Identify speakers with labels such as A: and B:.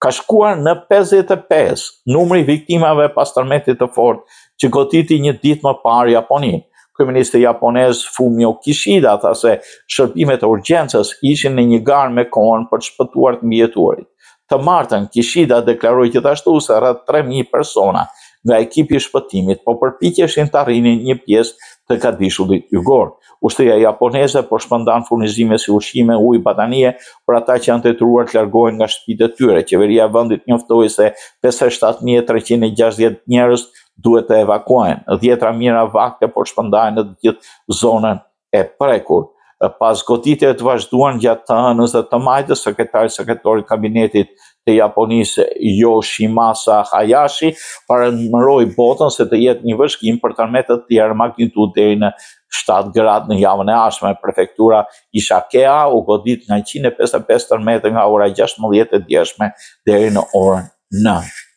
A: ka shkuar në 55 numri viktimave pas tërmetit të fortë që goditi një ditë më parë Japoninë. Kryeministri japonez Fumio Kishida tha se shërbimet e urgjencës ishin në një garë me kohën për të shpëtuar të mbijetuarit. Të martën, Kishida deklaroi gjithashtu se rreth 3.000 persona nga ekipi i shpëtimit po përpiqeshin të arrinin një pjesë të Kadishullit Jugor. Ushtria japoneze po shpërndan furnizime si ushqime, ujë, batanie për ata që janë detyruar të largohen nga shtëpitë e tyre. Qeveria e vendit njoftoi se 57.360 njerëz duhet të evakuohen. 10 mijëra vakte po shpërndahen në të gjithë zonën e prekur. Pas goditjeve të vazhduar gjatë të hënës dhe të majtës, sekretari kabinetit të Japonisë Yoshimasa Hayashi paremëroi botën se të jetë një vëzhgim për tërmete të tjera magnitudë deri në 7 gradë në javën e ardhshme. Prefektura Ishikawa u godit nga 155 tërmete nga ora 16 e djeshme deri në orën 9.